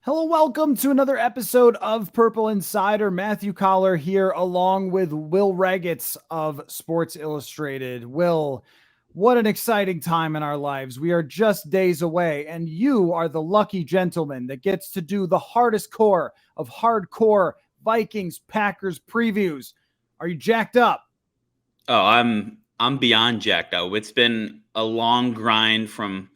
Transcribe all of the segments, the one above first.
Hello, welcome to another episode of Purple Insider. Matthew Coller here, along with Will Ragatz of Sports Illustrated. Will, what an exciting time in our lives. We are just days away, and you are the lucky gentleman that gets to do the hardest core of hardcore Vikings Packers previews. Are you jacked up? Oh, I'm beyond jacked up. It's been a long grind from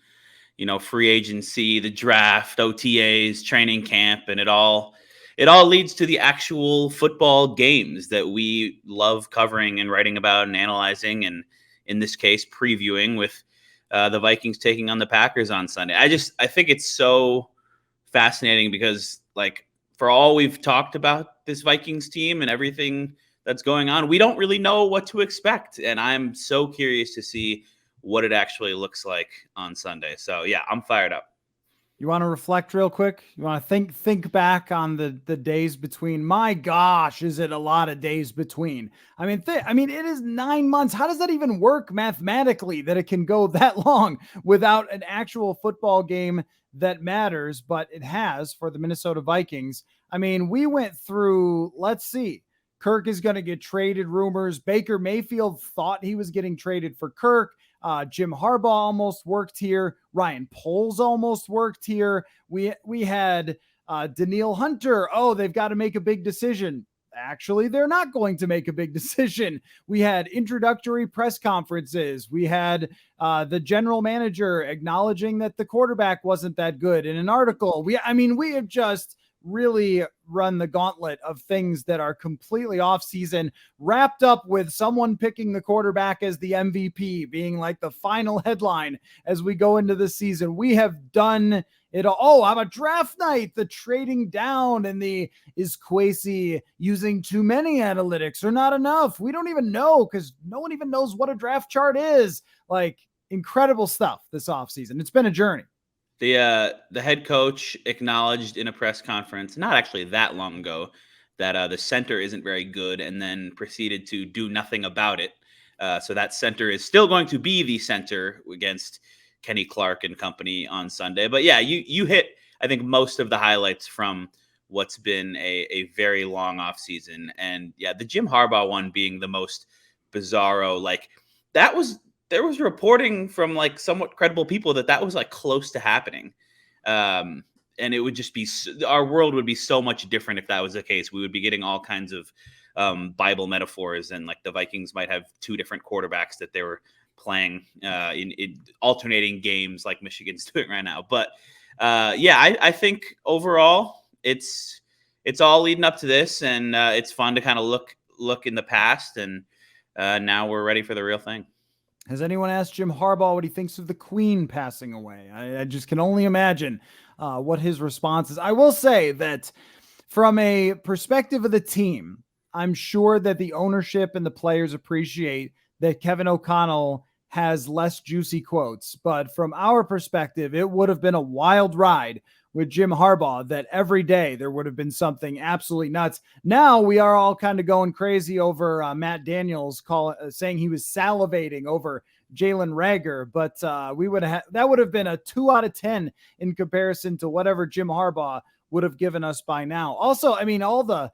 free agency, the draft, OTAs, training camp, and it all leads to the actual football games that we love covering and writing about and analyzing, and in this case, previewing with the Vikings taking on the Packers on Sunday. I think it's so fascinating because, like, for all we've talked about this Vikings team and everything that's going on, we don't really know what to expect, and I'm so curious to see what it actually looks like on Sunday. So yeah, I'm fired up. You want to reflect real quick? You want to think back on the days between? My gosh, is it a lot of days between? I mean, it is 9 months. How does that even work mathematically that it can go that long without an actual football game that matters? But it has for the Minnesota Vikings. I mean, we went through, let's see, Kirk is going to get traded rumors. Baker Mayfield thought he was getting traded for Kirk. Jim Harbaugh almost worked here. Ryan Poles almost worked here. We had Daniil Hunter. Oh, they've got to make a big decision. Actually, they're not going to make a big decision. We had introductory press conferences. We had the general manager acknowledging that the quarterback wasn't that good in an article. We have just really run the gauntlet of things that are completely off season, wrapped up with someone picking the quarterback as the MVP being like the final headline as we go into the season. We have done it all. Oh, I'm a draft night, the trading down, and the is Kwesi using too many analytics or not enough? We don't even know because no one even knows what a draft chart is. Like, incredible stuff this offseason. It's been a journey. The head coach acknowledged in a press conference not actually that long ago that the center isn't very good, and then proceeded to do nothing about it. So that center is still going to be the center against Kenny Clark and company on Sunday. But yeah, you hit, I think, most of the highlights from what's been a very long offseason. And yeah, the Jim Harbaugh one being the most bizarro. Like, that was, there was reporting from like somewhat credible people that was like close to happening. And it would just be, our world would be so much different if that was the case. We would be getting all kinds of Bible metaphors, and like the Vikings might have two different quarterbacks that they were playing in alternating games like Michigan's doing right now. But yeah, I think overall it's all leading up to this, and it's fun to kind of look in the past, and now we're ready for the real thing. Has anyone asked Jim Harbaugh what he thinks of the Queen passing away? I just can only imagine what his response is. I will say that from a perspective of the team, I'm sure that the ownership and the players appreciate that Kevin O'Connell has less juicy quotes. But from our perspective, it would have been a wild ride with Jim Harbaugh, that every day there would have been something absolutely nuts. Now we are all kind of going crazy over Matt Daniels saying he was salivating over Jalen Reagor, but that would have been a 2 out of 10 in comparison to whatever Jim Harbaugh would have given us by now. Also, I mean, all the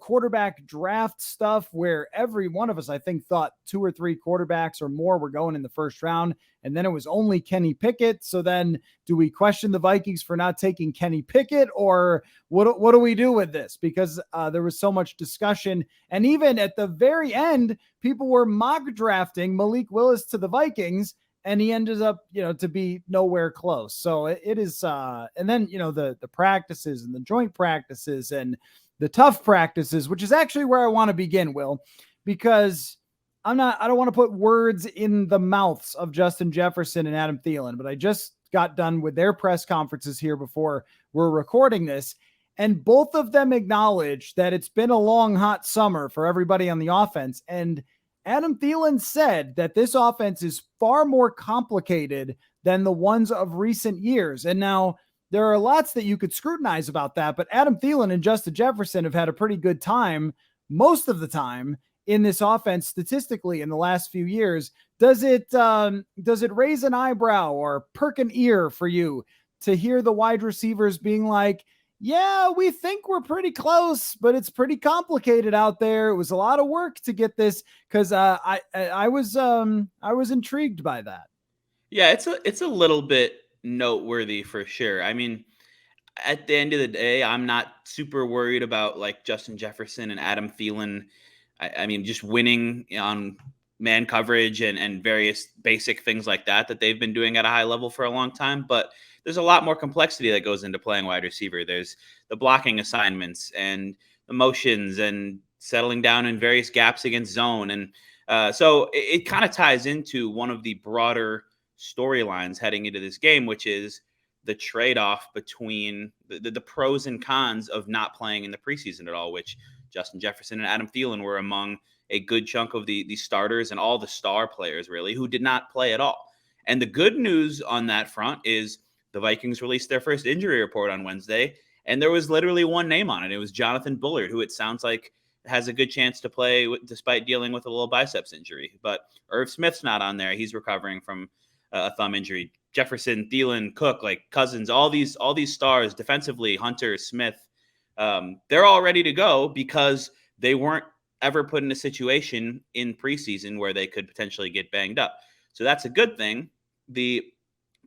quarterback draft stuff where every one of us, I think, thought 2 or 3 quarterbacks or more were going in the first round. And then it was only Kenny Pickett. So then do we question the Vikings for not taking Kenny Pickett, or what do we do with this? Because there was so much discussion. And even at the very end, people were mock drafting Malik Willis to the Vikings, and he ended up, to be nowhere close. So it is, and then, the practices and the joint practices and the tough practices, which is actually where I want to begin, Will, because I don't want to put words in the mouths of Justin Jefferson and Adam Thielen, but I just got done with their press conferences here before we're recording this. And both of them acknowledged that it's been a long, hot summer for everybody on the offense. And Adam Thielen said that this offense is far more complicated than the ones of recent years. And now there are lots that you could scrutinize about that, but Adam Thielen and Justin Jefferson have had a pretty good time most of the time in this offense statistically in the last few years. Does it raise an eyebrow or perk an ear for you to hear the wide receivers being like, yeah, we think we're pretty close, but it's pretty complicated out there. It was a lot of work to get this because I was intrigued by that. Yeah, it's a little bit noteworthy for sure. I mean, at the end of the day, I'm not super worried about like Justin Jefferson and Adam Thielen. I mean, just winning on man coverage and various basic things like that they've been doing at a high level for a long time. But there's a lot more complexity that goes into playing wide receiver. There's the blocking assignments and the motions and settling down in various gaps against zone. And so it kind of ties into one of the broader storylines heading into this game, which is the trade-off between the pros and cons of not playing in the preseason at all, which Justin Jefferson and Adam Thielen were among a good chunk of the starters and all the star players really who did not play at all. And the good news on that front is the Vikings released their first injury report on Wednesday, and there was literally one name on it. It was Jonathan Bullard, who it sounds like has a good chance to play despite dealing with a little biceps injury. But Irv Smith's not on there. He's recovering from a thumb injury. Jefferson, Thielen, Cook, like Cousins, all these stars defensively, Hunter, Smith, they're all ready to go because they weren't ever put in a situation in preseason where they could potentially get banged up. So that's a good thing. The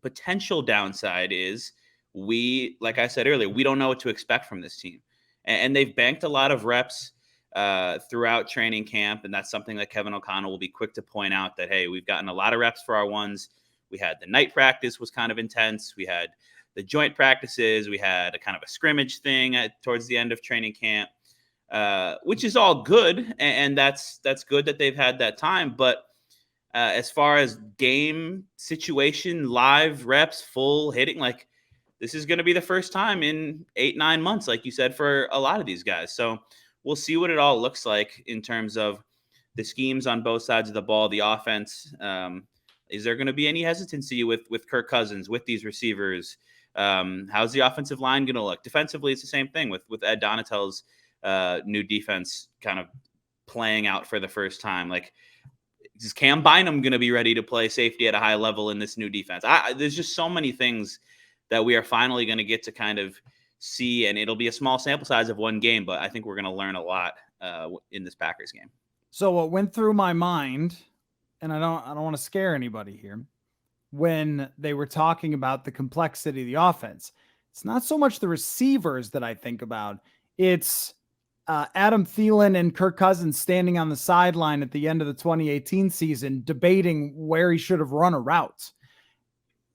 potential downside is like I said earlier, we don't know what to expect from this team. And they've banked a lot of reps throughout training camp. And that's something that Kevin O'Connell will be quick to point out that, hey, we've gotten a lot of reps for our ones. We had the night practice was kind of intense. We had the joint practices. We had a kind of a scrimmage thing towards the end of training camp, which is all good. And that's good that they've had that time. But as far as game situation, live reps, full hitting, like this is going to be the first time in 8-9 months, like you said, for a lot of these guys. So we'll see what it all looks like in terms of the schemes on both sides of the ball, the offense. Is there going to be any hesitancy with Kirk Cousins, with these receivers? How's the offensive line going to look? Defensively, it's the same thing with Ed Donatell's new defense kind of playing out for the first time. Like, is Cam Bynum going to be ready to play safety at a high level in this new defense? There's just so many things that we are finally going to get to kind of see, and it'll be a small sample size of one game, but I think we're going to learn a lot in this Packers game. So what went through my mind, and I don't want to scare anybody here, when they were talking about the complexity of the offense, it's not so much the receivers that I think about. It's Adam Thielen and Kirk Cousins standing on the sideline at the end of the 2018 season, debating where he should have run a route.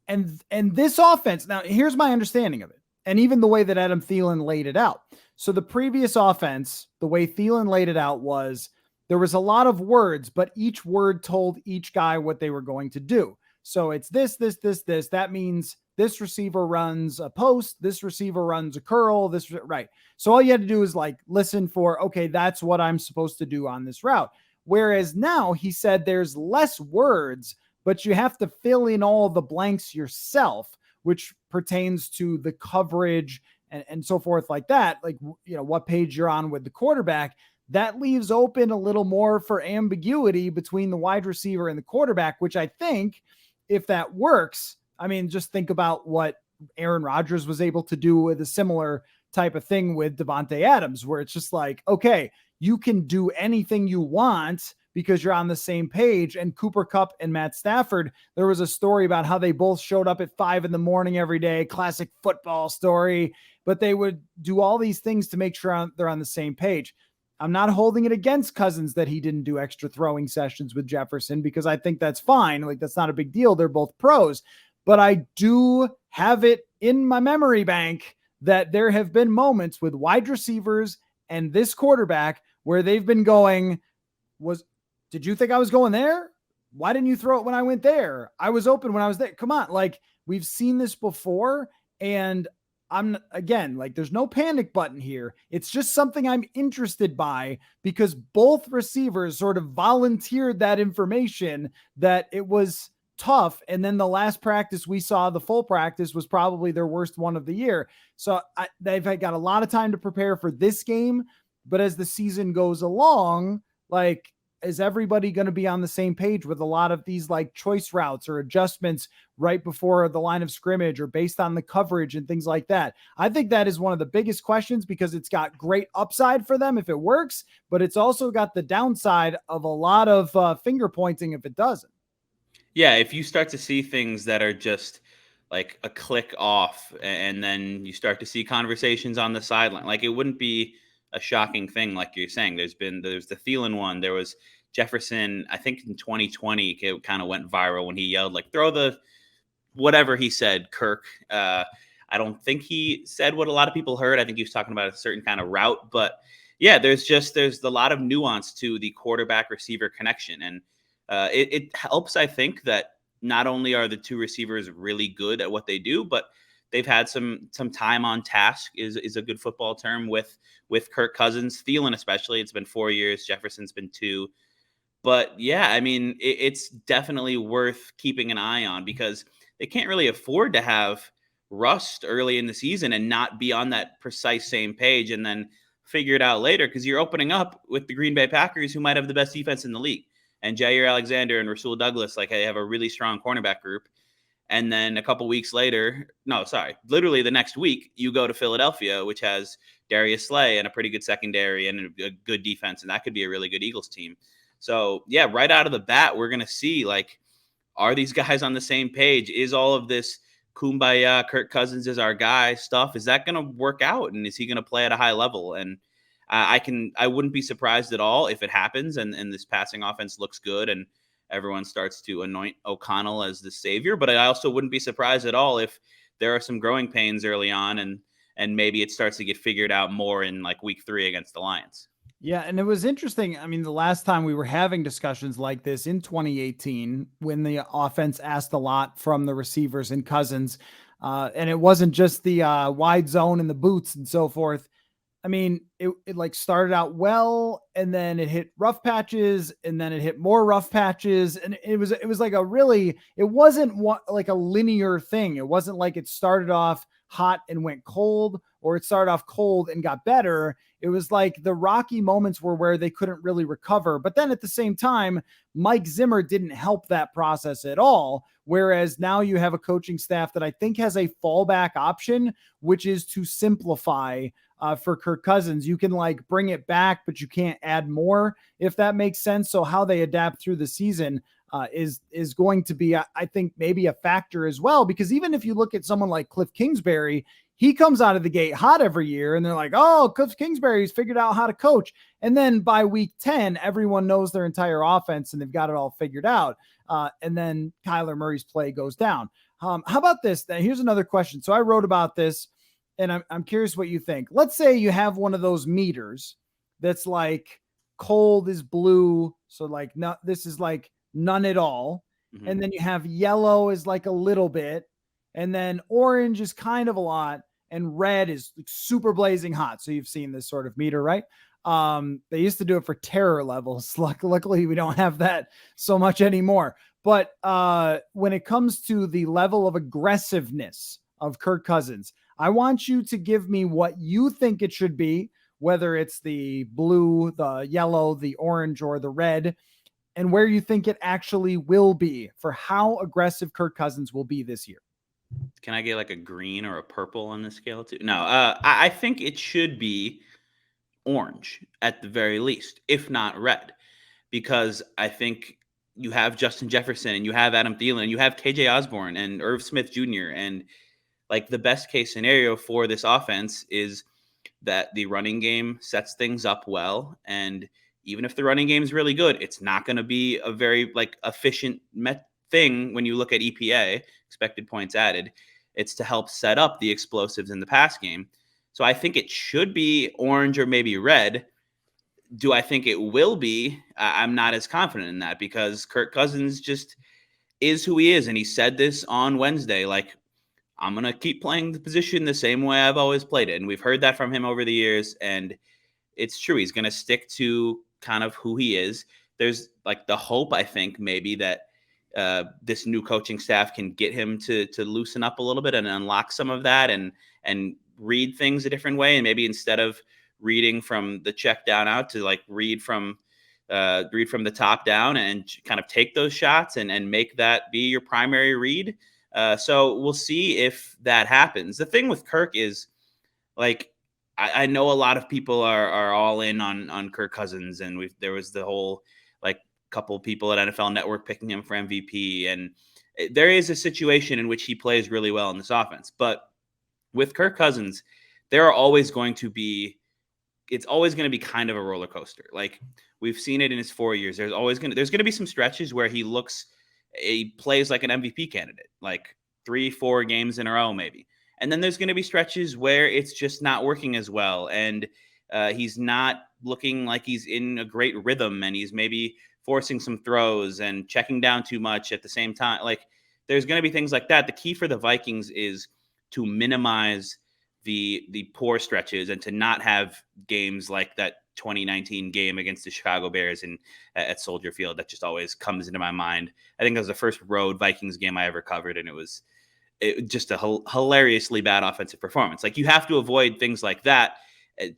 And this offense, now here's my understanding of it, and even the way that Adam Thielen laid it out. So the previous offense, the way Thielen laid it out was there was a lot of words, but each word told each guy what they were going to do. So it's this. That means this receiver runs a post, this receiver runs a curl, right. So all you had to do is like listen for, okay, that's what I'm supposed to do on this route. Whereas now he said there's less words, but you have to fill in all the blanks yourself, which pertains to the coverage and so forth like that. Like, you know, what page you're on with the quarterback. That leaves open a little more for ambiguity between the wide receiver and the quarterback, which I think if that works, I mean, just think about what Aaron Rodgers was able to do with a similar type of thing with Devontae Adams, where it's just like, okay, you can do anything you want because you're on the same page. And Cooper Kupp and Matt Stafford, there was a story about how they both showed up at 5 a.m. every day, classic football story, but they would do all these things to make sure they're on the same page. I'm not holding it against Cousins that he didn't do extra throwing sessions with Jefferson, because I think that's fine. Like, that's not a big deal. They're both pros, but I do have it in my memory bank that there have been moments with wide receivers and this quarterback where they've been going, did you think I was going there? Why didn't you throw it when I went there? I was open when I was there. Come on. Like, we've seen this before, and there's no panic button here. It's just something I'm interested by because both receivers sort of volunteered that information that it was tough. And then the last practice we saw, the full practice, was probably their worst one of the year. So they've got a lot of time to prepare for this game. But as the season goes along, like, is everybody going to be on the same page with a lot of these like choice routes or adjustments right before the line of scrimmage or based on the coverage and things like that? I think that is one of the biggest questions because it's got great upside for them if it works, but it's also got the downside of a lot of finger pointing if it doesn't. Yeah, if you start to see things that are just like a click off, and then you start to see conversations on the sideline, like it wouldn't be a shocking thing, like you're saying. There's the Thielen one. There was Jefferson, I think in 2020, it kind of went viral when he yelled like throw the whatever he said, Kirk. I don't think he said what a lot of people heard. I think he was talking about a certain kind of route, but yeah, there's a lot of nuance to the quarterback receiver connection, and it helps. I think that not only are the two receivers really good at what they do, but they've had some time on task is a good football term with Kirk Cousins, Thielen especially. It's been 4 years. Jefferson's been 2. But yeah, I mean, it's definitely worth keeping an eye on because they can't really afford to have rust early in the season and not be on that precise same page and then figure it out later, because you're opening up with the Green Bay Packers, who might have the best defense in the league. And Jair Alexander and Rasul Douglas, like, they have a really strong cornerback group. And then a couple weeks later, literally the next week, you go to Philadelphia, which has Darius Slay and a pretty good secondary and a good defense. And that could be a really good Eagles team. So, yeah, right out of the bat, we're going to see, like, are these guys on the same page? Is all of this kumbaya, Kirk Cousins is our guy stuff, is that going to work out? And is he going to play at a high level? And I wouldn't be surprised at all if it happens and this passing offense looks good and everyone starts to anoint O'Connell as the savior. But I also wouldn't be surprised at all if there are some growing pains early on and maybe it starts to get figured out more in like week 3 against the Lions. Yeah, and it was interesting. I mean, the last time we were having discussions like this in 2018, when the offense asked a lot from the receivers and Cousins, and it wasn't just the wide zone and the boots and so forth. I mean, it like started out well, and then it hit rough patches, and then it hit more rough patches, and it was like it wasn't like a linear thing. It wasn't like it started off hot and went cold, or it started off cold and got better. It was like the rocky moments were where they couldn't really recover. But then at the same time, Mike Zimmer didn't help that process at all. Whereas now you have a coaching staff that I think has a fallback option, which is to simplify for Kirk Cousins. You can like bring it back, but you can't add more, if that makes sense. So how they adapt through the season is going to be, I think, maybe a factor as well. Because even if you look at someone like Cliff Kingsbury, he comes out of the gate hot every year, and they're like, oh, Cliff Kingsbury's figured out how to coach. And then by week 10, everyone knows their entire offense and they've got it all figured out. And then Kyler Murray's play goes down. How about this? Here's another question. So I wrote about this, and I'm curious what you think. Let's say you have one of those meters that's like cold is blue. So like, no, this is like none at all. Mm-hmm. And then you have yellow is like a little bit. And then orange is kind of a lot. And red is super blazing hot. So you've seen this sort of meter, right? They used to do it for terror levels. Luckily, we don't have that so much anymore. But when it comes to the level of aggressiveness of Kirk Cousins, I want you to give me what you think it should be, whether it's the blue, the yellow, the orange, or the red, and where you think it actually will be for how aggressive Kirk Cousins will be this year. Can I get like a green or a purple on the scale too? No, I think it should be orange at the very least, if not red, because I think you have Justin Jefferson and you have Adam Thielen and you have KJ Osborne and Irv Smith Jr. And like the best case scenario for this offense is that the running game sets things up well. And even if the running game is really good, it's not going to be a very like efficient thing when you look at EPA, expected points added. It's to help set up the explosives in the pass game. So I think it should be orange or maybe red. Do I think it will be? I'm not as confident in that because Kirk Cousins just is who he is. And he said this on Wednesday, like, I'm going to keep playing the position the same way I've always played it. And we've heard that from him over the years. And it's true. He's going to stick to kind of who he is. There's like the hope, I think, maybe that this new coaching staff can get him to loosen up a little bit and unlock some of that and read things a different way. And maybe instead of reading from the check down out to like read from read from the top down and kind of take those shots and make that be your primary read. So we'll see if that happens. The thing with Kirk is, like, I know a lot of people are all in on Kirk Cousins, and there was the whole, like, couple people at NFL Network picking him for MVP, and there is a situation in which he plays really well in this offense. But with Kirk Cousins, there are always going to be it's always going to be kind of a roller coaster. Like, we've seen it in his 4 years. There's going to be some stretches where he plays like an MVP candidate, like 3-4 games in a row, maybe. And then there's going to be stretches where it's just not working as well. And he's not looking like he's in a great rhythm, and he's maybe forcing some throws and checking down too much at the same time. Like, there's going to be things like that. The key for the Vikings is to minimize the poor stretches and to not have games like that 2019 game against the Chicago Bears at Soldier Field. That just always comes into my mind. I think that was the first road Vikings game I ever covered, and it was just a hilariously bad offensive performance. Like, you have to avoid things like that,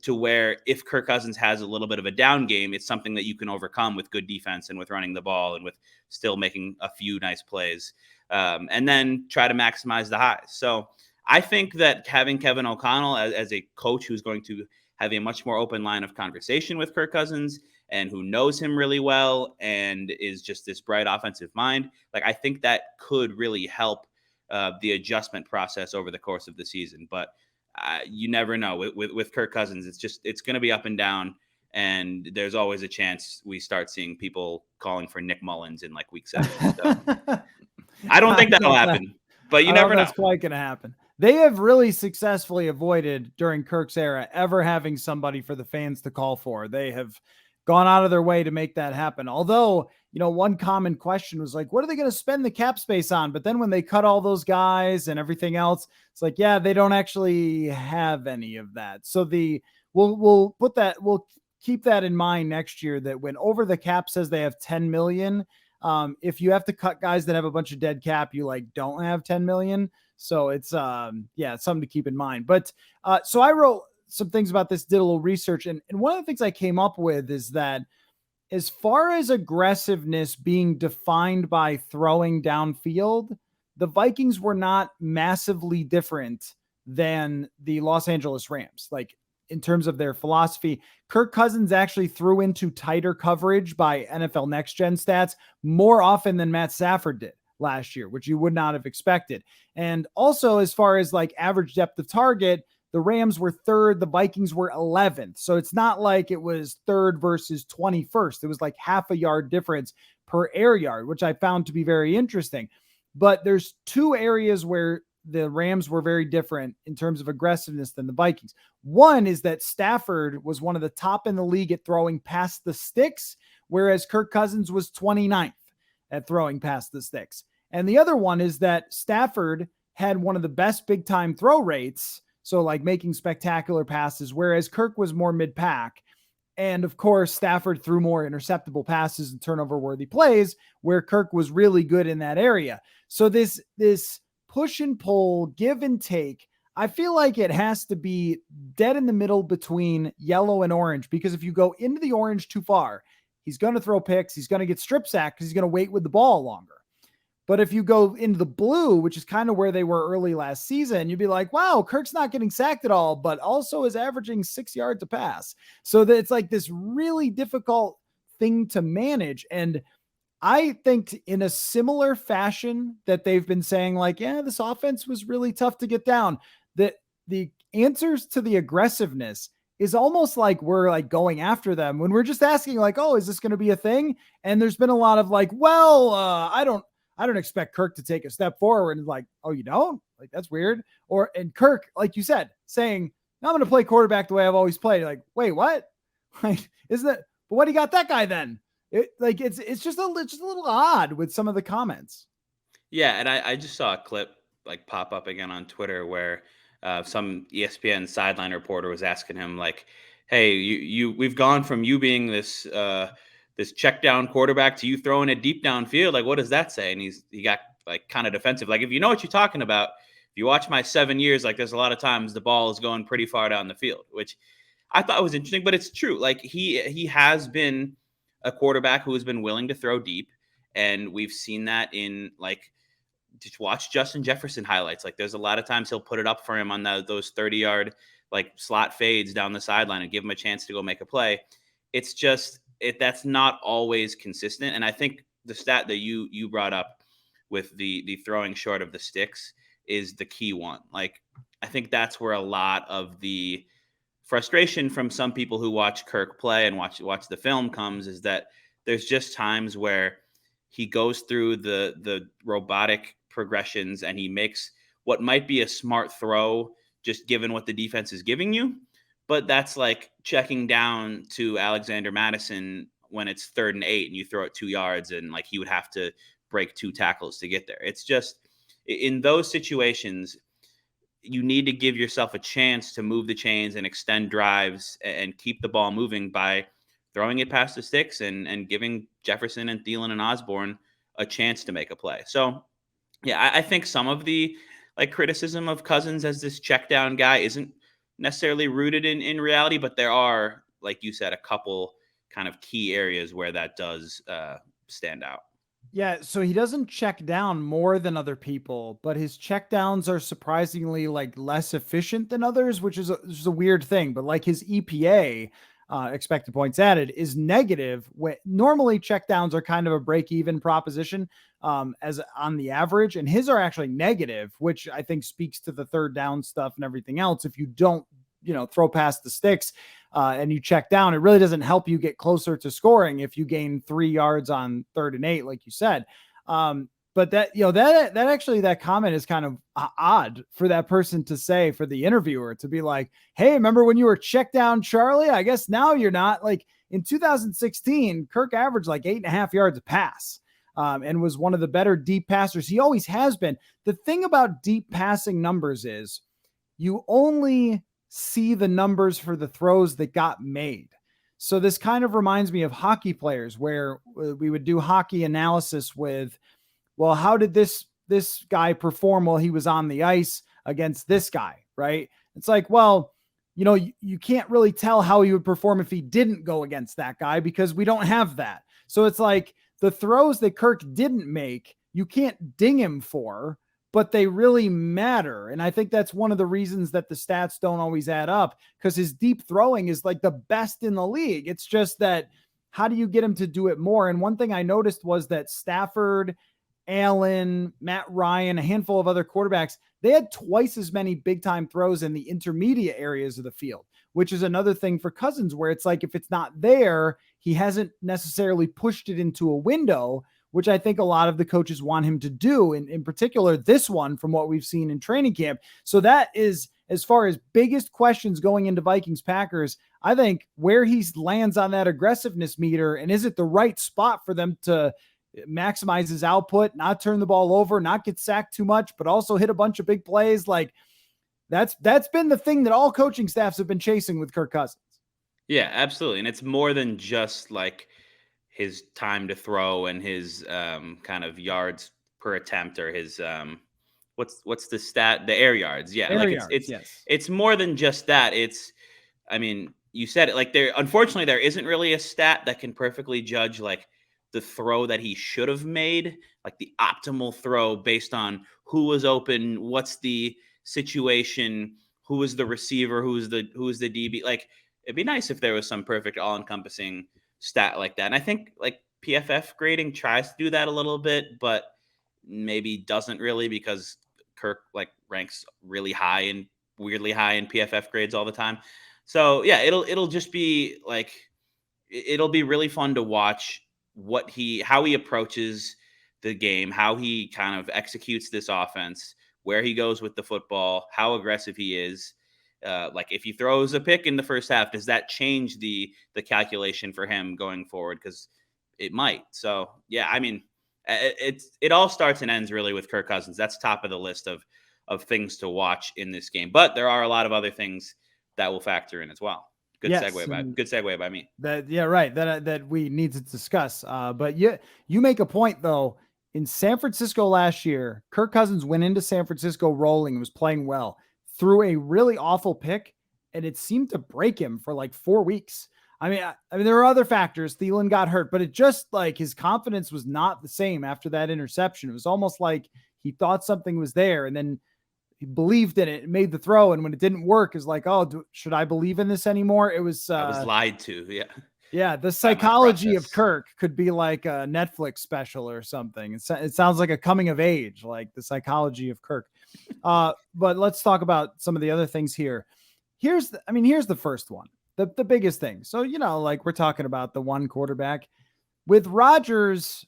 to where if Kirk Cousins has a little bit of a down game, it's something that you can overcome with good defense and with running the ball and with still making a few nice plays, and then try to maximize the highs. So I think that having Kevin O'Connell as a coach who's going to have a much more open line of conversation with Kirk Cousins and who knows him really well and is just this bright offensive mind, like, I think that could really help the adjustment process over the course of the season. But you never know with Kirk Cousins. It's going to be up and down, and there's always a chance we start seeing people calling for Nick Mullins in, like, week 7. So I don't think that'll happen, but you never know. That's quite going to happen. They have really successfully avoided, during Kirk's era, ever having somebody for the fans to call for. They have gone out of their way to make that happen. Although, one common question was like, what are they going to spend the cap space on? But then when they cut all those guys and everything else, it's like, yeah, they don't actually have any of that. So we'll keep that in mind next year, that when Over the Cap says they have 10 million, if you have to cut guys that have a bunch of dead cap, you don't have 10 million. So it's it's something to keep in mind. But so I wrote some things about this, did a little research, and one of the things I came up with is that as far as aggressiveness being defined by throwing downfield, the Vikings were not massively different than the Los Angeles Rams. Like, in terms of their philosophy, Kirk Cousins actually threw into tighter coverage by NFL Next Gen stats more often than Matt Stafford did last year, which you would not have expected. And also, as far as like average depth of target, the Rams were 3rd, the Vikings were 11th. So it's not like it was 3rd versus 21st. It was like half a yard difference per air yard, which I found to be very interesting. But there's 2 areas where the Rams were very different in terms of aggressiveness than the Vikings. One is that Stafford was one of the top in the league at throwing past the sticks, whereas Kirk Cousins was 29th at throwing past the sticks. And the other one is that Stafford had one of the best big time throw rates, so like making spectacular passes, whereas Kirk was more mid-pack. And of course, Stafford threw more interceptable passes and turnover-worthy plays, where Kirk was really good in that area. So this push and pull, give and take, I feel like it has to be dead in the middle between yellow and orange, because if you go into the orange too far, he's going to throw picks, he's going to get strip sacked because he's going to wait with the ball longer. But if you go into the blue, which is kind of where they were early last season, you'd be like, wow, Kirk's not getting sacked at all, but also is averaging 6 yards a pass. So that it's like this really difficult thing to manage. And I think in a similar fashion that they've been saying, like, yeah, this offense was really tough to get down, that the answers to the aggressiveness is almost like we're like going after them when we're just asking like, oh, is this going to be a thing? And there's been a lot of like, well, I don't expect Kirk to take a step forward, and like, oh, you don't? Like, that's weird. And Kirk, like you said, saying, I'm going to play quarterback the way I've always played. Like, wait, what? Like, isn't it? But what do you got that guy then? It's just a little odd with some of the comments. Yeah. And I just saw a clip like pop up again on Twitter where some ESPN sideline reporter was asking him like, hey, we've gone from you being this check down quarterback to you throwing it deep downfield. Like, what does that say? And he got like kind of defensive. Like, if you know what you're talking about, if you watch my 7 years, like there's a lot of times the ball is going pretty far down the field, which I thought was interesting, but it's true. Like he has been a quarterback who has been willing to throw deep. And we've seen that in like, just watch Justin Jefferson highlights. Like there's a lot of times he'll put it up for him on those 30-yard like slot fades down the sideline and give him a chance to go make a play. It's just that's not always consistent. And I think the stat that you brought up with the throwing short of the sticks is the key one. Like I think that's where a lot of the frustration from some people who watch Kirk play and watch the film comes, is that there's just times where he goes through the robotic progressions and he makes what might be a smart throw just given what the defense is giving you, but that's like checking down to Alexander Madison when it's 3rd and 8 and you throw it 2 yards and like he would have to break 2 tackles to get there. It's just in those situations, you need to give yourself a chance to move the chains and extend drives and keep the ball moving by throwing it past the sticks and giving Jefferson and Thielen and Osborne a chance to make a play. So, yeah, I think some of the like criticism of Cousins as this check down guy isn't necessarily rooted in reality, but there are, like you said, a couple kind of key areas where that does stand out. Yeah, so he doesn't check down more than other people, but his check downs are surprisingly like less efficient than others, which is a weird thing. But like his EPA, expected points added, is negative. When normally check downs are kind of a break even proposition as on the average, and his are actually negative, which I think speaks to the third down stuff and everything else. If you don't, throw past the sticks and you check down, it really doesn't help you get closer to scoring if you gain 3 yards on 3rd and 8, like you said. But that comment is kind of odd for that person to say, for the interviewer to be like, hey, remember when you were checked down, Charlie? I guess now you're not. Like in 2016, Kirk averaged like 8.5 yards a pass and was one of the better deep passers. He always has been. The thing about deep passing numbers is you only see the numbers for the throws that got made. So this kind of reminds me of hockey players where we would do hockey analysis with, well, how did this guy perform while he was on the ice against this guy, right? It's like, well, you can't really tell how he would perform if he didn't go against that guy because we don't have that. So it's like the throws that Kirk didn't make, you can't ding him for, but they really matter. And I think that's one of the reasons that the stats don't always add up, because his deep throwing is like the best in the league. It's just that, how do you get him to do it more? And one thing I noticed was that Stafford, Allen, Matt Ryan, a handful of other quarterbacks, they had twice as many big time throws in the intermediate areas of the field, which is another thing for Cousins, where it's like, if it's not there, he hasn't necessarily pushed it into a window, which I think a lot of the coaches want him to do. In particular, this one from what we've seen in training camp. So that is, as far as biggest questions going into Vikings Packers, I think where he lands on that aggressiveness meter, and is it the right spot for them to maximize his output, not turn the ball over, not get sacked too much, but also hit a bunch of big plays. Like that's been the thing that all coaching staffs have been chasing with Kirk Cousins. Yeah, absolutely. And it's more than just like his time to throw and his kind of yards per attempt, or his what's the stat? The air yards. Yeah. Air yards, yes. It's more than just that. It's, I mean, you said it, like unfortunately there isn't really a stat that can perfectly judge like the throw that he should have made, like the optimal throw based on who was open, what's the situation, who was the receiver, who's the DB. Like it'd be nice if there was some perfect all-encompassing stat like that. And I think like PFF grading tries to do that a little bit, but maybe doesn't really, because Kirk like ranks really high and weirdly high in PFF grades all the time. So yeah, it'll just be like, it'll be really fun to watch how he approaches the game, how he kind of executes this offense, where he goes with the football, how aggressive he is. Like if he throws a pick in the first half, does that change the calculation for him going forward? Because it might. So yeah, I mean, it all starts and ends really with Kirk Cousins. That's top of the list of things to watch in this game. But there are a lot of other things that will factor in as well. Good segue by me. That we need to discuss. But you make a point though. In San Francisco last year, Kirk Cousins went into San Francisco rolling and was playing well, threw a really awful pick, and it seemed to break him for like 4 weeks. I mean, there are other factors. Thielen got hurt, but it just like his confidence was not the same after that interception. It was almost like he thought something was there and then he believed in it and made the throw. And when it didn't work, is like, oh, should I believe in this anymore? It was, I was lied to. Yeah. Yeah. The By my psychology of process. Kirk could be like a Netflix special or something. It sounds like a coming of age, like the psychology of Kirk. But let's talk about some of the other things here. Here's the first one, the biggest thing. So, like we're talking about the one quarterback with Rodgers.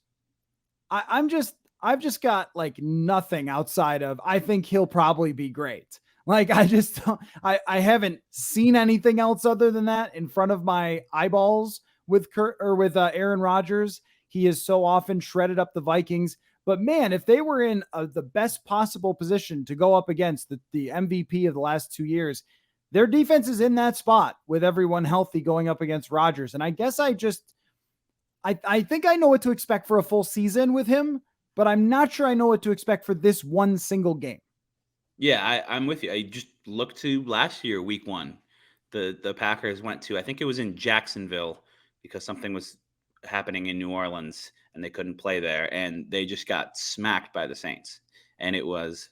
I've just got like nothing outside of, I think he'll probably be great. Like I just don't, I haven't seen anything else other than that in front of my eyeballs with Kurt or with Aaron Rodgers. He has so often shredded up the Vikings. But man, if they were in the best possible position to go up against the MVP of the last 2 years, their defense is in that spot with everyone healthy going up against Rodgers. And I guess I think I know what to expect for a full season with him, but I'm not sure I know what to expect for this one single game. Yeah, I'm with you. I just looked to last year, week 1. The Packers went to, I think it was in Jacksonville because something was happening in New Orleans and they couldn't play there, and they just got smacked by the Saints. And it was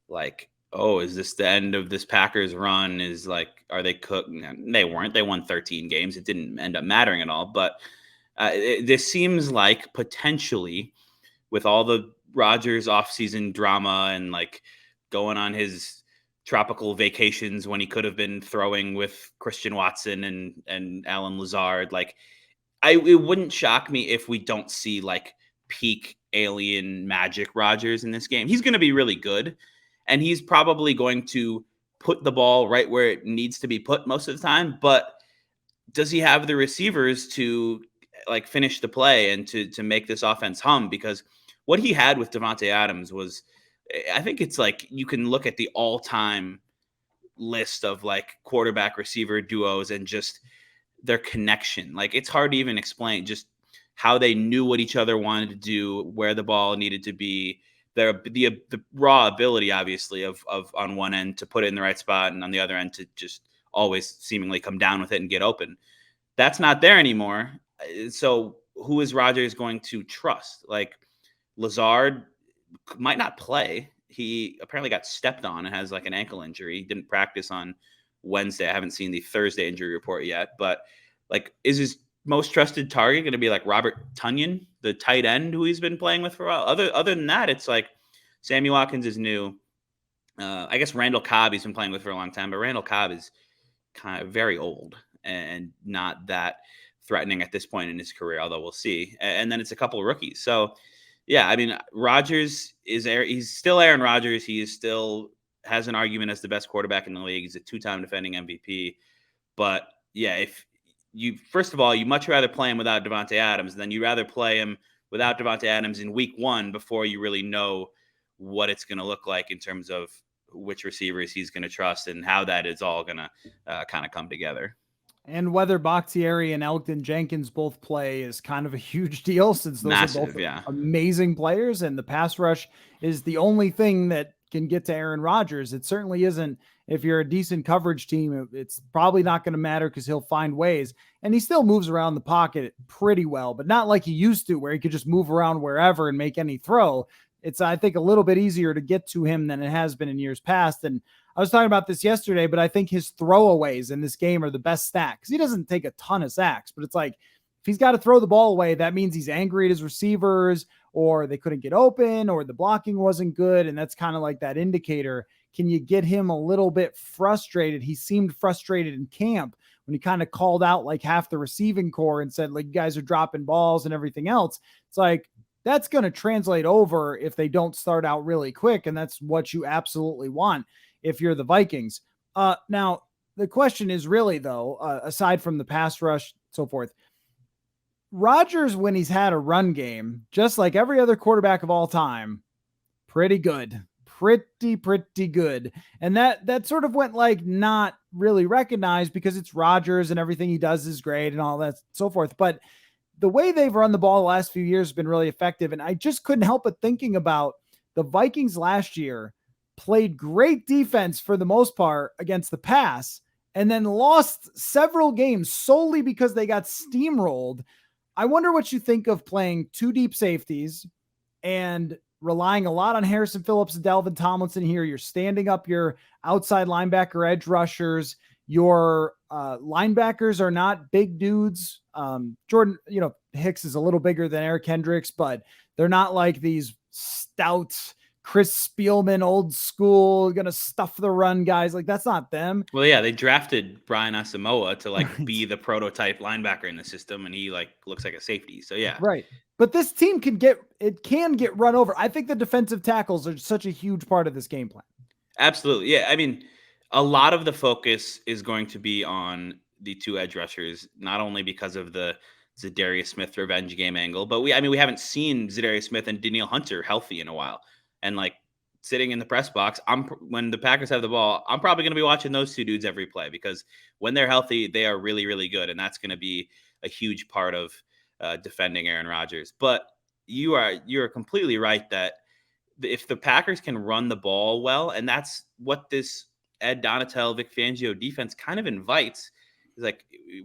like, oh, is this the end of this Packers run? Is like, are they cooked? They weren't. They won 13 games. It didn't end up mattering at all. But this seems like potentially, with all the Rodgers offseason drama and like going on his tropical vacations when he could have been throwing with Christian Watson and Alan Lazard, like it wouldn't shock me if we don't see like peak alien magic Rodgers in this game. He's going to be really good, and he's probably going to put the ball right where it needs to be put most of the time. But does he have the receivers to like finish the play and to make this offense hum? Because what he had with Davante Adams was, I think it's like you can look at the all-time list of like quarterback receiver duos and just their connection. Like it's hard to even explain just how they knew what each other wanted to do, where the ball needed to be, the raw ability, obviously, of on one end to put it in the right spot and on the other end to just always seemingly come down with it and get open. That's not there anymore. So who is Rodgers going to trust? Like Lazard might not play. He apparently got stepped on and has like an ankle injury. He didn't practice on Wednesday. I haven't seen the Thursday injury report yet, but like, is his most trusted target going to be like Robert Tonyan, the tight end who he's been playing with for a while? Other than that, it's like Sammy Watkins is new. I guess Randall Cobb he's been playing with for a long time, but Randall Cobb is kind of very old and not that threatening at this point in his career, although we'll see. And then it's a couple of rookies. So yeah, I mean, Rodgers he's still Aaron Rodgers. He is still has an argument as the best quarterback in the league. He's a 2-time defending MVP. But yeah, if you, first of all, you much rather play him without Davante Adams than you rather play him without Davante Adams in week 1 before you really know what it's going to look like in terms of which receivers he's going to trust and how that is all going to kind of come together. And whether Bakhtiari and Elgton Jenkins both play is kind of a huge deal since those Massive, are both yeah. amazing players. And the pass rush is the only thing that can get to Aaron Rodgers. It certainly isn't. If you're a decent coverage team, it's probably not going to matter because he'll find ways. And he still moves around the pocket pretty well, but not like he used to where he could just move around wherever and make any throw. It's, I think, a little bit easier to get to him than it has been in years past. And I was talking about this yesterday, but I think his throwaways in this game are the best stat because he doesn't take a ton of sacks, but it's like if he's got to throw the ball away, that means he's angry at his receivers or they couldn't get open or the blocking wasn't good. And that's kind of like that indicator. Can you get him a little bit frustrated? He seemed frustrated in camp when he kind of called out like half the receiving core and said, like, you guys are dropping balls and everything else. It's like, that's going to translate over if they don't start out really quick. And that's what you absolutely want if you're the Vikings. Now, the question is really, though, aside from the pass rush, so forth, Rodgers, when he's had a run game, just like every other quarterback of all time, pretty good. Pretty good. And that sort of went like not really recognized because it's Rodgers and everything he does is great and all that, so forth. But the way they've run the ball the last few years has been really effective. And I just couldn't help but thinking about the Vikings last year played great defense for the most part against the pass. and then lost several games solely because they got steamrolled. I wonder what you think of playing two deep safeties and relying a lot on Harrison Phillips and Dalvin Tomlinson here. You're standing up your outside linebacker edge rushers. Your linebackers are not big dudes. Jordan, Hicks is a little bigger than Eric Hendricks, but they're not like these stout Chris Spielman, old school, going to stuff the run guys. Like, that's not them. Well, yeah, they drafted Brian Asamoah to Right. be the prototype linebacker in the system, and he looks like a safety. So yeah, Right. But this team can get run over. I think the defensive tackles are such a huge part of this game plan. absolutely. Yeah, I mean, a lot of the focus is going to be on the two edge rushers, not only because of the Zadarius Smith revenge game angle, but we haven't seen Zadarius Smith and Danielle Hunter healthy in a while. And sitting in the press box, when the Packers have the ball, I'm probably going to be watching those two dudes every play, because when they're healthy, they are really, really good. And that's going to be a huge part of defending Aaron Rodgers. But you are completely right that if the Packers can run the ball well, and that's what this Ed Donatel, Vic Fangio defense kind of invites, is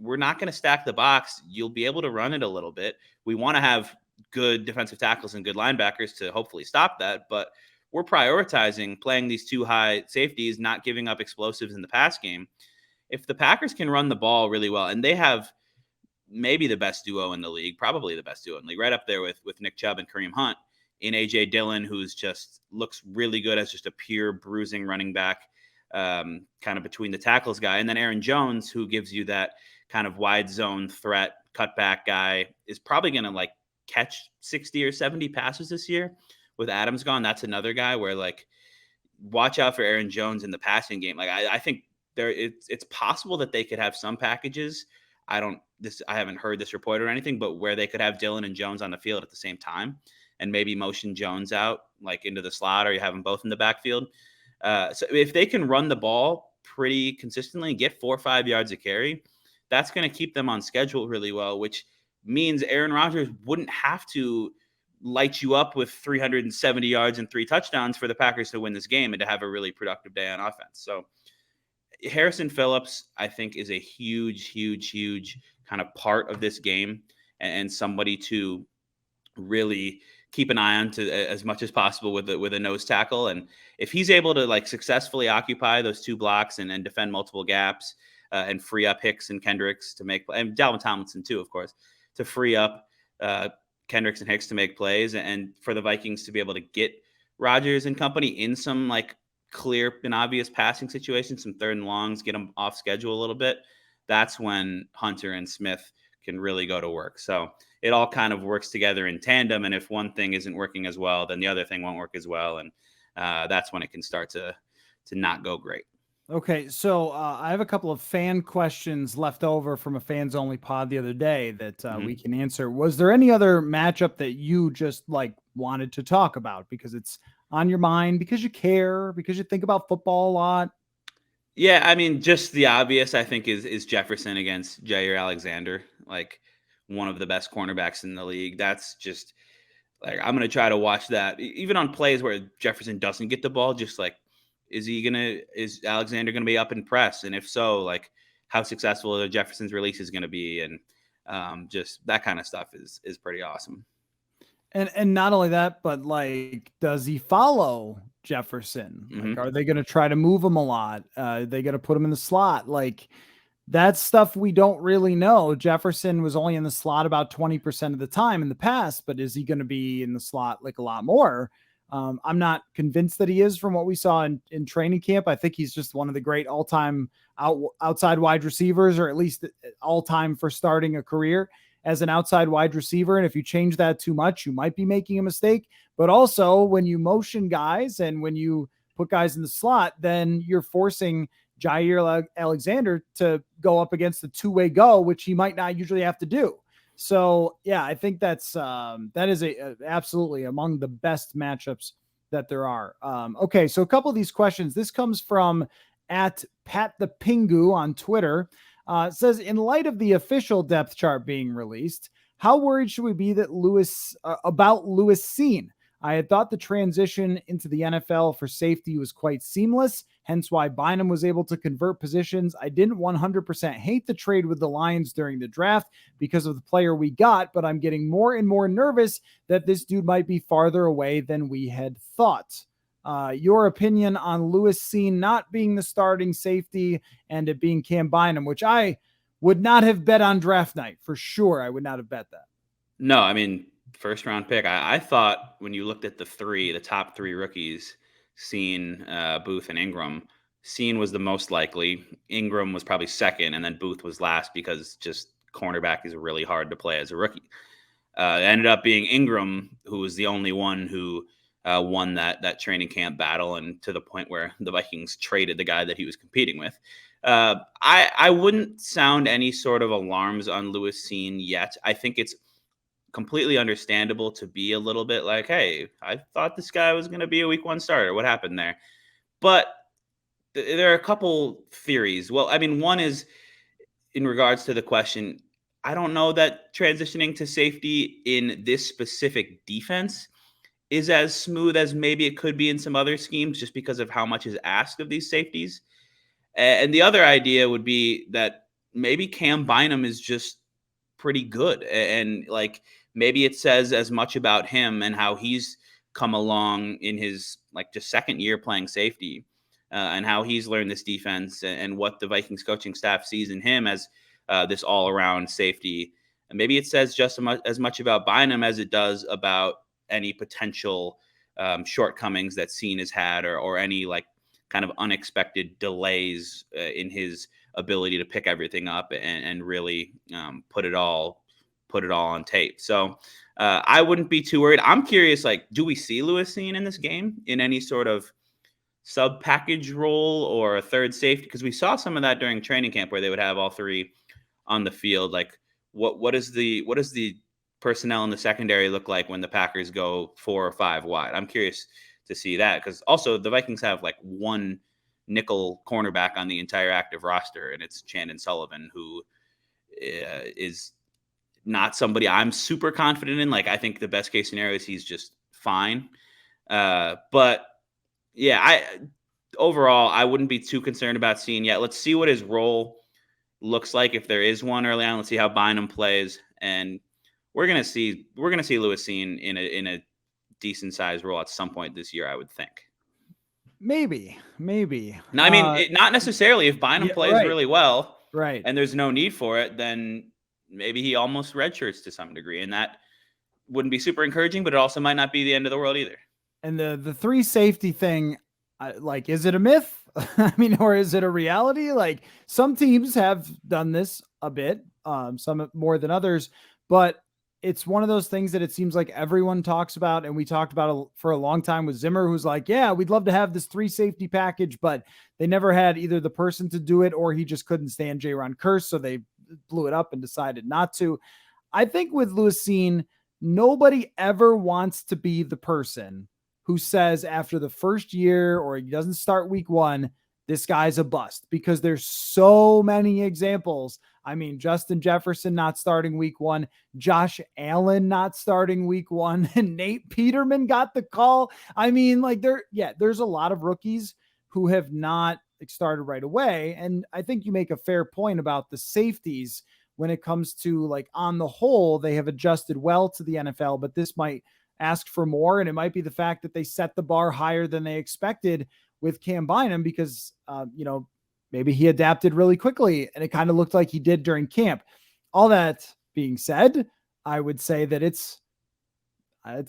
we're not going to stack the box. You'll be able to run it a little bit. We want to have good defensive tackles and good linebackers to hopefully stop that, but we're prioritizing playing these two high safeties, not giving up explosives in the pass game. If the Packers can run the ball really well, and they have maybe the best duo in the league, probably the best duo in the league, right up there with Nick Chubb and Kareem Hunt, in A.J. Dillon, who's just looks really good as just a pure bruising running back, kind of between the tackles guy. And then Aaron Jones, who gives you that kind of wide zone threat cutback guy, is probably going to catch 60 or 70 passes this year. With Adams gone, that's another guy where watch out for Aaron Jones in the passing game. I think it's possible that they could have some packages. I haven't heard this report or anything, but where they could have Dillon and Jones on the field at the same time, and maybe motion Jones out into the slot, or you have them both in the backfield. So if they can run the ball pretty consistently and get 4 or 5 yards a carry, that's going to keep them on schedule really well, which means Aaron Rodgers wouldn't have to light you up with 370 yards and 3 touchdowns for the Packers to win this game and to have a really productive day on offense. So Harrison Phillips, I think, is a huge, huge, huge kind of part of this game, and somebody to really keep an eye on to as much as possible with a nose tackle. And if he's able to successfully occupy those 2 blocks and defend multiple gaps and free up Hicks and Kendricks to make, and Dalvin Tomlinson too, of course, to free up Kendricks and Hicks to make plays, and for the Vikings to be able to get Rodgers and company in some clear and obvious passing situations, some 3rd and longs, get them off schedule a little bit, that's when Hunter and Smith can really go to work. So it all kind of works together in tandem. And if one thing isn't working as well, then the other thing won't work as well. And that's when it can start to not go great. Okay, so I have a couple of fan questions left over from a fans only pod the other day that we can answer. Was there any other matchup that you just wanted to talk about because it's on your mind, because you care, because you think about football a lot? Yeah, I mean, just the obvious, I think, is Jefferson against Jair Alexander, one of the best cornerbacks in the league. That's just I'm going to try to watch that, even on plays where Jefferson doesn't get the ball, just is Alexander going to be up in press? And if so, how successful Jefferson's release is going to be. And just that kind of stuff is pretty awesome. And not only that, but does he follow Jefferson? Mm-hmm. Are they going to try to move him a lot? They going to put him in the slot? That's stuff we don't really know. Jefferson was only in the slot about 20% of the time in the past, but is he going to be in the slot a lot more? I'm not convinced that he is from what we saw in training camp. I think he's just one of the great all-time outside wide receivers, or at least all-time for starting a career as an outside wide receiver. And if you change that too much, you might be making a mistake. But also when you motion guys and when you put guys in the slot, then you're forcing Jair Alexander to go up against the 2-way go, which he might not usually have to do. So yeah, I think that is absolutely among the best matchups that there are. Okay, so a couple of these questions. This comes from at Pat the Pingu on Twitter. It says, in light of the official depth chart being released, how worried should we be that about Lewis Cine? I had thought the transition into the NFL for safety was quite seamless. hence why Bynum was able to convert positions. I didn't 100% hate the trade with the Lions during the draft because of the player we got, but I'm getting more and more nervous that this dude might be farther away than we had thought. Your opinion on Lewis Cine not being the starting safety and it being Cam Bynum, which I would not have bet on draft night for sure. I would not have bet that. No, I mean, first round pick. I thought when you looked at the top three rookies, Cine, Booth, and Ingram, Cine was the most likely. Ingram was probably second, and then Booth was last because just cornerback is really hard to play as a rookie. It ended up being Ingram, who was the only one who won that training camp battle, and to the point where the Vikings traded the guy that he was competing with. I wouldn't sound any sort of alarms on Lewis Cine yet. I think it's completely understandable to be a little bit like, hey, I thought this guy was going to be a week one starter. What happened there? But there are a couple theories. Well, I mean, one is in regards to the question, I don't know that transitioning to safety in this specific defense is as smooth as maybe it could be in some other schemes just because of how much is asked of these safeties. And the other idea would be that maybe Cam Bynum is just pretty good. And like, maybe it says as much about him and how he's come along in his like just second year playing safety and how he's learned this defense and what the Vikings coaching staff sees in him as this all around safety. And maybe it says just as much about Bynum as it does about any potential shortcomings that Cine has had or any like kind of unexpected delays in his ability to pick everything up and really put it all on tape. So I wouldn't be too worried. I'm curious, like, do we see Lewis Cine in this game in any sort of sub package role or a third safety? Because we saw some of that during training camp where they would have all three on the field. Like, what does the personnel in the secondary look like when the Packers go 4 or 5 wide? I'm curious to see that, because also the Vikings have like one nickel cornerback on the entire active roster, and it's Shannon Sullivan, who is not somebody I'm super confident in. Like, I think the best case scenario is he's just fine. But yeah, overall, I wouldn't be too concerned about Cine yet. Let's see what his role looks like if there is one early on. Let's see how Bynum plays, and we're gonna see Lewis Cine in a decent sized role at some point this year, I would think. Maybe. No, I mean, not necessarily. If Bynum plays really well, right, and there's no need for it, then maybe he almost redshirts to some degree, and that wouldn't be super encouraging, but it also might not be the end of the world either. And the three safety thing, like, is it a myth? I mean, or is it a reality? Like, some teams have done this a bit, some more than others, but it's one of those things that it seems like everyone talks about. And we talked about it for a long time with Zimmer, who's like, yeah, we'd love to have this 3 safety package, but they never had either the person to do it, or he just couldn't stand Jaron Kearse. So they blew it up and decided not to. I think with Lewis Cine, nobody ever wants to be the person who says after the first year, or he doesn't start week 1, this guy's a bust, because there's so many examples. I mean, Justin Jefferson not starting week 1, Josh Allen not starting week 1, and Nate Peterman got the call. I mean, like, there's a lot of rookies who have not started right away. And I think you make a fair point about the safeties when it comes to, like, on the whole, they have adjusted well to the NFL, but this might ask for more. And it might be the fact that they set the bar higher than they expected with Cam Bynum, because, maybe he adapted really quickly and it kind of looked like he did during camp. All that being said, I would say that it's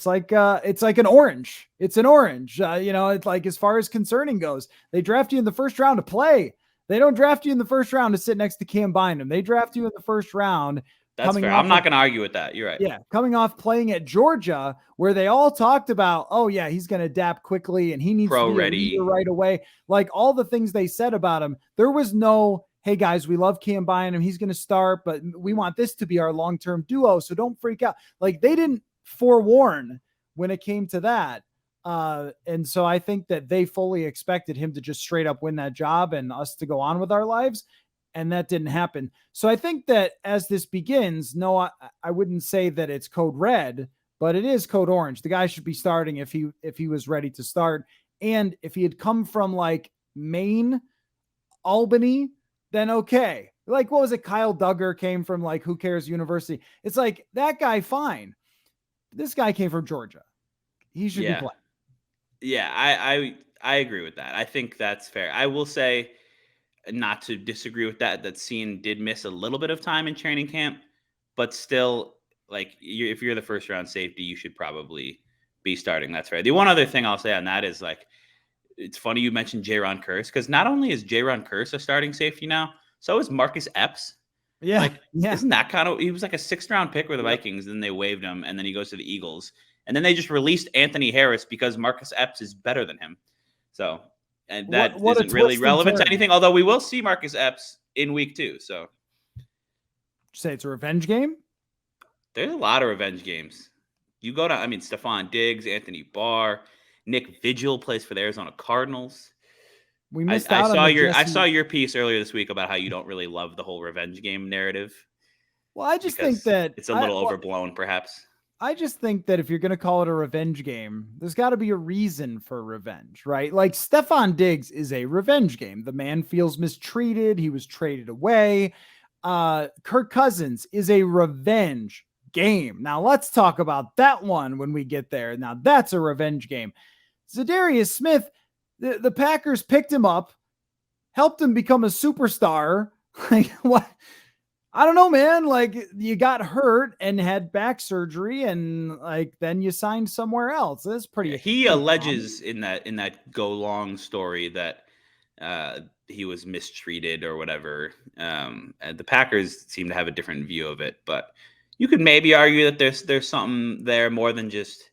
like an orange. It's an orange. It's like, as far as concerning goes, they draft you in the first round to play. They don't draft you in the first round to sit next to Cam Bynum. They draft you in the first round. That's fair. I'm not going to argue with that. You're right. Yeah. Coming off playing at Georgia, where they all talked about, oh yeah, he's going to adapt quickly and he needs to be ready right away. Like, all the things they said about him, there was no, hey guys, we love Cam Bynum, he's going to start, but we want this to be our long-term duo, so don't freak out. Like, they didn't forewarn when it came to that. And so I think that they fully expected him to just straight up win that job and us to go on with our lives. And that didn't happen. So I think that as this begins, no, I wouldn't say that it's code red, but it is code orange. The guy should be starting if he was ready to start. And if he had come from like Maine, Albany, then okay. Like, what was it? Kyle Duggar came from like, who cares university? It's like, that guy, fine. This guy came from Georgia. He should be Yeah. playing. Yeah, I agree with that. I think that's fair. I will say, not to disagree with that, that Cine did miss a little bit of time in training camp, but still, like, if you're the first round safety, you should probably be starting. That's fair. The one other thing I'll say on that is, like, it's funny you mentioned Jaron Kearse, because not only is Jaron Kearse a starting safety now, so is Marcus Epps. Yeah. Like, yeah. Isn't that kind of, he was like a 6th round pick with the Yep. Vikings, then they waived him, and then he goes to the Eagles. And then they just released Anthony Harris because Marcus Epps is better than him. So, and that What a isn't really twist and relevant to turn. anything, although we will see Marcus Epps in week 2. So, Say it's a revenge game? there's a lot of revenge games. You go to, I mean, Stephon Diggs, Anthony Barr, Nick Vigil plays for the Arizona Cardinals. We missed out on the I saw your piece earlier this week about how you don't really love the whole revenge game narrative. Well, I just think that it's a little overblown, perhaps. I just think that if you're going to call it a revenge game, there's got to be a reason for revenge, right? Like, Stephon Diggs is a revenge game. The man feels mistreated. He was traded away. Kirk Cousins is a revenge game. Now let's talk about that one when we get there. Now that's a revenge game. Zadarius Smith, the Packers picked him up, helped him become a superstar. Like, what? I don't know, man. Like, you got hurt and had back surgery, and like then you signed somewhere else. That's pretty. He alleges in that go long story that he was mistreated or whatever. And the Packers seem to have a different view of it, but you could maybe argue that there's something there more than just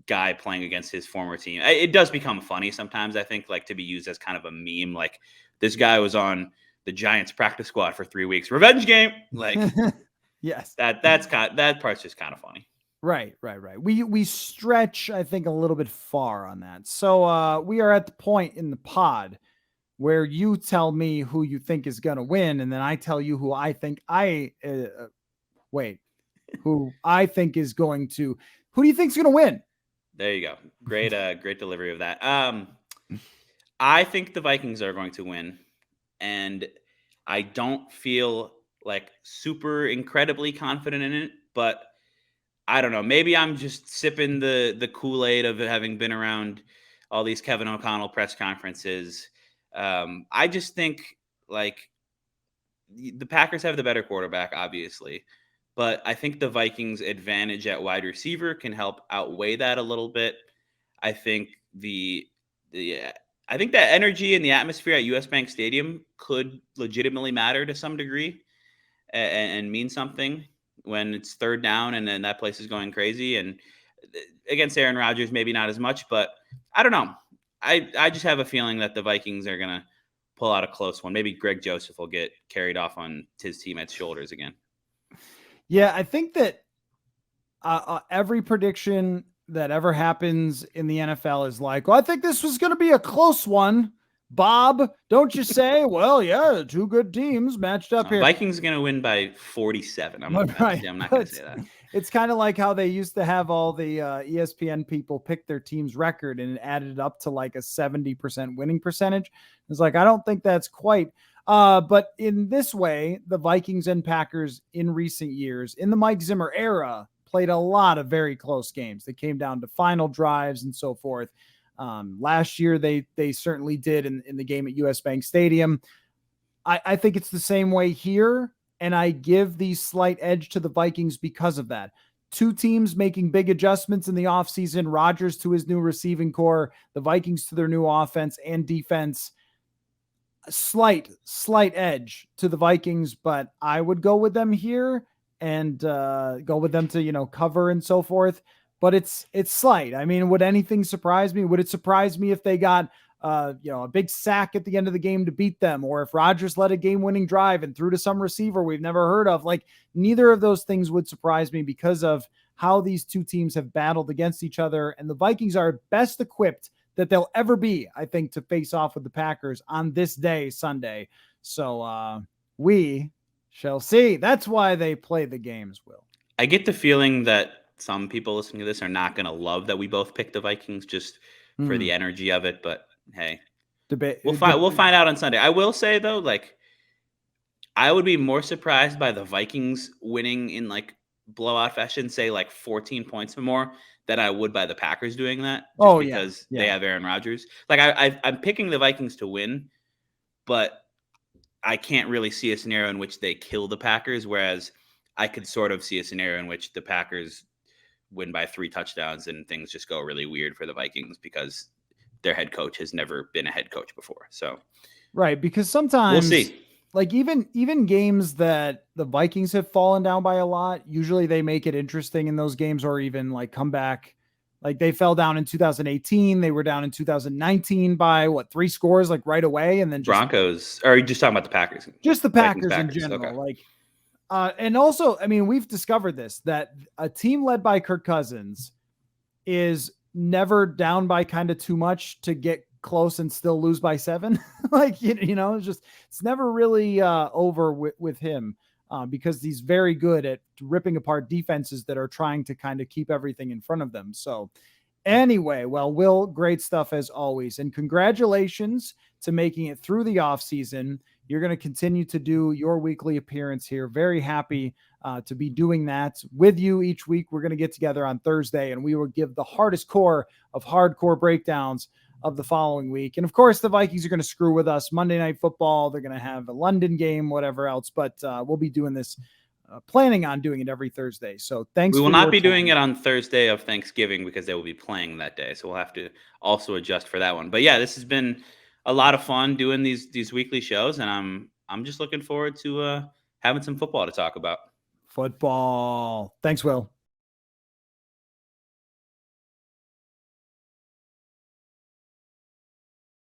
guy playing against his former team. It does become funny sometimes, I think, like, to be used as kind of a meme. Like, this guy was on the Giants practice squad for 3 weeks. Revenge game. Like, yes, that part's just kind of funny. Right. We stretch, I think, a little bit far on that. So we are at the point in the pod where you tell me who you think is going to win, and then I tell you who I think who I think is going to. Who do you think is going to win? There you go. Great delivery of that. I think the Vikings are going to win, and I don't feel like super incredibly confident in it, but I don't know. Maybe I'm just sipping the Kool-Aid of having been around all these Kevin O'Connell press conferences. I just think, like, the Packers have the better quarterback, obviously, but I think the Vikings' advantage at wide receiver can help outweigh that a little bit. I think I think that energy and the atmosphere at US Bank Stadium could legitimately matter to some degree and mean something when it's third down and then that place is going crazy. And against Aaron Rodgers, maybe not as much, but I don't know. I just have a feeling that the Vikings are going to pull out a close one. Maybe Greg Joseph will get carried off on his teammates' shoulders again. Yeah, I think that every prediction that ever happens in the NFL is like, well, I think this was going to be a close one. Bob, don't you say? Well, yeah, two good teams matched up here. Vikings are going to win by 47. I'm not going to say that. It's kind of like how they used to have all the ESPN people pick their team's record and it added up to like a 70% winning percentage. It's like, I don't think that's quite. But in this way, the Vikings and Packers in recent years, in the Mike Zimmer era, played a lot of very close games that came down to final drives and so forth. Last year, they certainly did in the game at US Bank Stadium. I think it's the same way here, and I give the slight edge to the Vikings because of that. Two teams making big adjustments in the offseason, Rodgers to his new receiving core, the Vikings to their new offense and defense. Slight edge to the Vikings, but I would go with them here and go with them to, cover and so forth. But it's slight. I mean, would anything surprise me? Would it surprise me if they got, a big sack at the end of the game to beat them, or if Rodgers led a game-winning drive and threw to some receiver we've never heard of? Like, neither of those things would surprise me because of how these two teams have battled against each other. And the Vikings are best equipped that they'll ever be, I think, to face off with the Packers on this day, Sunday. So we shall see. That's why they play the games, Will. I get the feeling that some people listening to this are not going to love that we both picked the Vikings just for the energy of it. But hey, debate. We'll find out on Sunday. I will say though, like, I would be more surprised by the Vikings winning in like blowout fashion, say like 14 points or more, than I would by the Packers doing that. Just because they have Aaron Rodgers. Like I'm picking the Vikings to win, but I can't really see a scenario in which they kill the Packers. Whereas I could sort of see a scenario in which the Packers win by 3 touchdowns and things just go really weird for the Vikings because their head coach has never been a head coach before. So, right. Because sometimes we'll see. Like even games that the Vikings have fallen down by a lot, usually they make it interesting in those games, or even like come back. Like they fell down in 2018. They were down in 2019 by 3 scores, like right away. And then just Broncos, or are you just talking about the Packers? Just the Packers in general. Okay. Like, and also, I mean, we've discovered this, that a team led by Kirk Cousins is never down by kind of too much to get close and still lose by 7. Like, it's never really over with him because he's very good at ripping apart defenses that are trying to kind of keep everything in front of them. So anyway, well, Will, great stuff as always. And congratulations to making it through the off season. You're going to continue to do your weekly appearance here. Very happy to be doing that with you each week. We're going to get together on Thursday and we will give the hardest core of hardcore breakdowns of the following week. And of course, the Vikings are going to screw with us Monday Night Football. They're going to have a London game, whatever else, but we'll be doing this, planning on doing it every Thursday. So thanks. We will not be doing it on Thursday of Thanksgiving because they will be playing that day. So we'll have to also adjust for that one. But yeah, this has been a lot of fun doing these weekly shows. And I'm just looking forward to having some football to talk about. Football. Thanks, Will.